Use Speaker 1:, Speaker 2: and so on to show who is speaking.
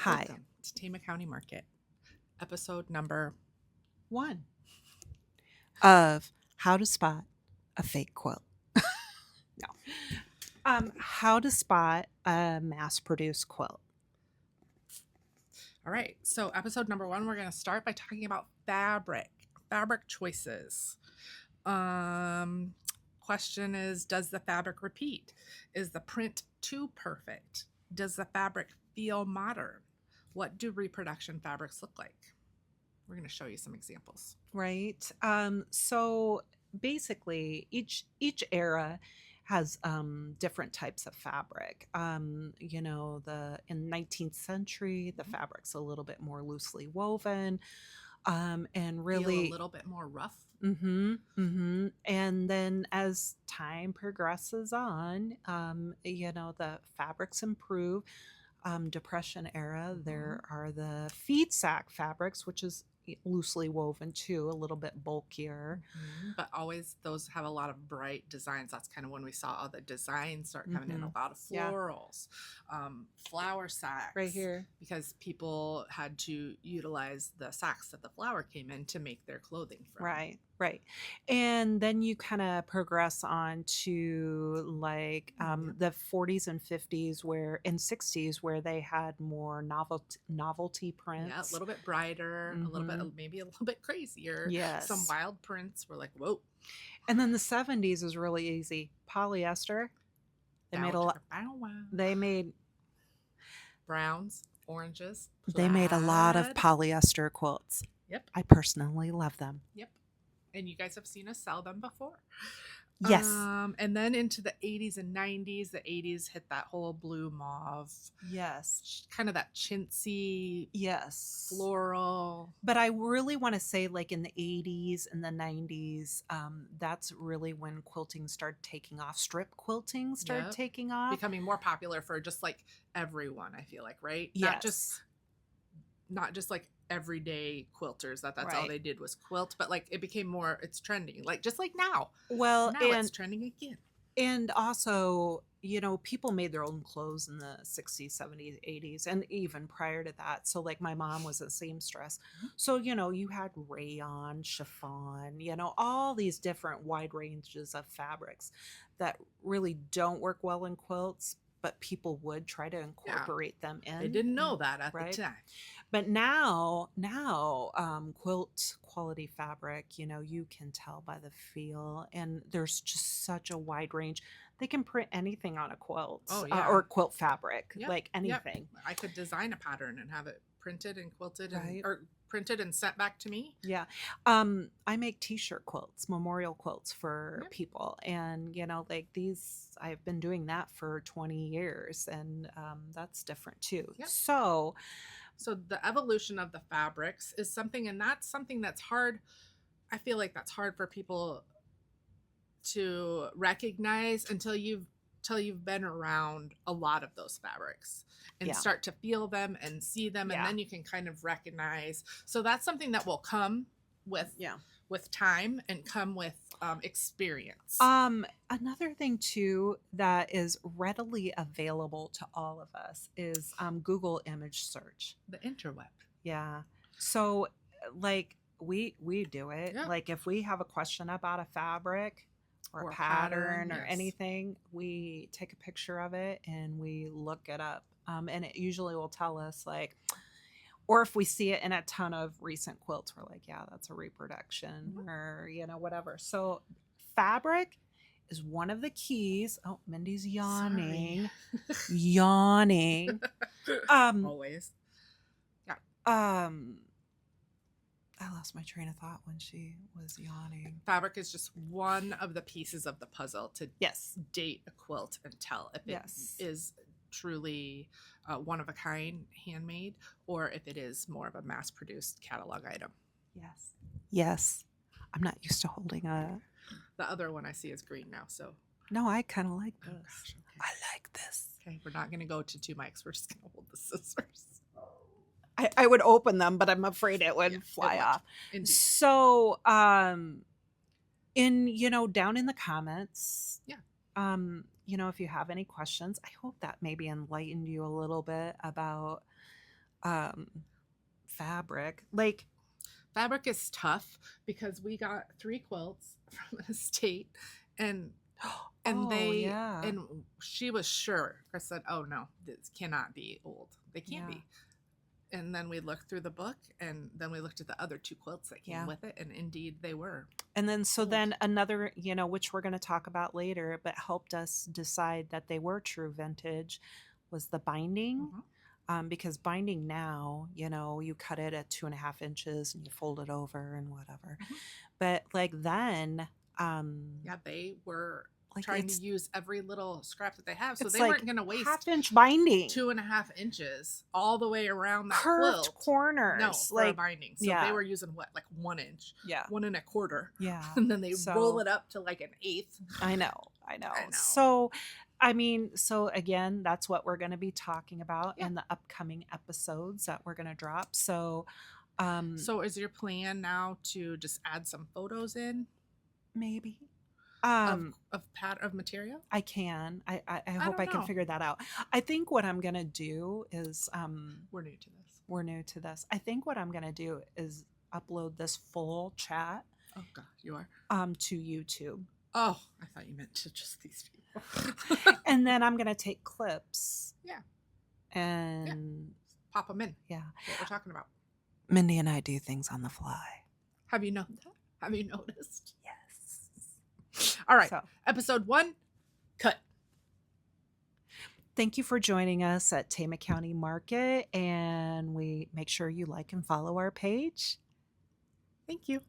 Speaker 1: Hi.
Speaker 2: Welcome to Tama County Market, episode number
Speaker 1: 1 of how to spot a fake quilt. No. How to spot a mass-produced quilt.
Speaker 2: All right. So, episode number 1, we're going to start by talking about fabric choices. Question is, does the fabric repeat? Is the print too perfect? Does the fabric feel modern? What do reproduction fabrics look like? We're going to show you some examples.
Speaker 1: Right. So basically each era has different types of fabric. In 19th century, the fabric's a little bit more loosely woven. And
Speaker 2: Feel a
Speaker 1: really
Speaker 2: little bit more rough.
Speaker 1: And then as time progresses on, the fabrics improve. Depression era, there are the feed sack fabrics, which is loosely woven too, a little bit bulkier.
Speaker 2: But always those have a lot of bright designs. That's kind of when we saw all the designs start coming in, a lot of
Speaker 1: Yeah.
Speaker 2: florals, flower sacks.
Speaker 1: Right here.
Speaker 2: Because people had to utilize the sacks that the flower came in to make their clothing from.
Speaker 1: Right. And then you kind of progress on to like the 40s and 50s and 60s where they had more novelty prints.
Speaker 2: Yeah, a little bit brighter, a little bit, maybe a little bit crazier.
Speaker 1: Yes.
Speaker 2: Some wild prints were like, whoa.
Speaker 1: And then the 70s is really easy. Polyester. They made a lot. They made
Speaker 2: browns, oranges.
Speaker 1: They made a lot of
Speaker 2: plaid.
Speaker 1: polyester quilts.
Speaker 2: Yep.
Speaker 1: I personally love them.
Speaker 2: Yep. And you guys have seen us sell them before.
Speaker 1: Yes.
Speaker 2: And then into the 80s and 90s, the 80s hit that whole blue mauve.
Speaker 1: Yes.
Speaker 2: Kind of that chintzy.
Speaker 1: Yes.
Speaker 2: Floral.
Speaker 1: But I really want to say like in the 80s and the 90s, that's really when quilting started taking off. Strip quilting started taking off.
Speaker 2: Becoming more popular for just like everyone, I feel like, right?
Speaker 1: Yes.
Speaker 2: Not just like everyday quilters that's all they did was quilt, but like it became more, it's trending, like just like now.
Speaker 1: Well,
Speaker 2: now it's trending again.
Speaker 1: And also, people made their own clothes in the 60s, 70s, 80s, and even prior to that. So like my mom was a seamstress. So, you had rayon, chiffon, all these different wide ranges of fabrics that really don't work well in quilts, but people would try to incorporate them in.
Speaker 2: They didn't know that at the time.
Speaker 1: But now, quilt quality fabric, you can tell by the feel, and there's just such a wide range. They can print anything on a quilt or quilt fabric, like anything.
Speaker 2: I could design a pattern and have it printed and quilted or printed and sent back to me.
Speaker 1: Yeah. I make t-shirt quilts, memorial quilts for people. And, like these, I've been doing that for 20 years and that's different too.
Speaker 2: Yep.
Speaker 1: So
Speaker 2: the evolution of the fabrics is something, and that's something that's hard. I feel like that's hard for people to recognize until you've been around a lot of those fabrics and start to feel them and see them, and then you can kind of recognize. So that's something that will come with time and come with experience.
Speaker 1: Another thing too that is readily available to all of us is Google image search,
Speaker 2: the interweb.
Speaker 1: Yeah. So like we do it. Like if we have a question about a fabric or a pattern or anything, we take a picture of it and we look it up. And it usually will tell us like, or if we see it in a ton of recent quilts, we're like, yeah, that's a reproduction or, whatever. So fabric is one of the keys. Oh, Mindy's yawning. Yawning.
Speaker 2: Always. Yeah.
Speaker 1: I lost my train of thought when she was yawning.
Speaker 2: Fabric is just one of the pieces of the puzzle to date a quilt and tell if it is truly one of a kind, handmade, or if it is more of a mass-produced catalog item.
Speaker 1: Yes. I'm not used to holding a...
Speaker 2: The other one I see is green now, so...
Speaker 1: No, I kind of like this.
Speaker 2: Oh, gosh, okay.
Speaker 1: I like this.
Speaker 2: Okay, we're not going to go to 2 mics. We're just going to hold the scissors.
Speaker 1: I would open them, but I'm afraid it would fly off.
Speaker 2: Indeed.
Speaker 1: So, down in the comments, if you have any questions, I hope that maybe enlightened you a little bit about fabric. Like,
Speaker 2: fabric is tough because we got 3 quilts from an estate, and
Speaker 1: yeah.
Speaker 2: and she was sure. Chris said, "Oh no, this cannot be old. They can't be." And then we looked through the book, and then we looked at the other 2 quilts that came with it, and indeed they were.
Speaker 1: And then then another, which we're going to talk about later, but helped us decide that they were true vintage, was the binding. Because binding now, you cut it at 2.5 inches and you fold it over and whatever. But like then,
Speaker 2: they were trying to use every little scrap that they have, so they
Speaker 1: like
Speaker 2: weren't going to waste
Speaker 1: 1/2-inch binding,
Speaker 2: 2.5 inches all the way around that
Speaker 1: curved
Speaker 2: quilt.
Speaker 1: corners,
Speaker 2: no, for a binding. So they were using what, like 1 inch, 1 1/4, and then they roll it up to like 1/8.
Speaker 1: I know. So I mean, so again, that's what we're going to be talking about in the upcoming episodes that we're going to drop. So
Speaker 2: so is your plan now to just add some photos in,
Speaker 1: maybe
Speaker 2: of material?
Speaker 1: I can. I hope I can figure that out. I think what I'm gonna do is
Speaker 2: we're new to this.
Speaker 1: I think what I'm gonna do is upload this full chat.
Speaker 2: Oh God, you are
Speaker 1: to YouTube.
Speaker 2: Oh, I thought you meant to just these people.
Speaker 1: And then I'm gonna take clips.
Speaker 2: Yeah.
Speaker 1: And
Speaker 2: pop them in.
Speaker 1: Yeah.
Speaker 2: What we're talking about.
Speaker 1: Mindy and I do things on the fly.
Speaker 2: Have you known that? Have you noticed?
Speaker 1: Yes.
Speaker 2: All right. So, episode 1, cut.
Speaker 1: Thank you for joining us at Tama County Market, and we make sure you like and follow our page.
Speaker 2: Thank you.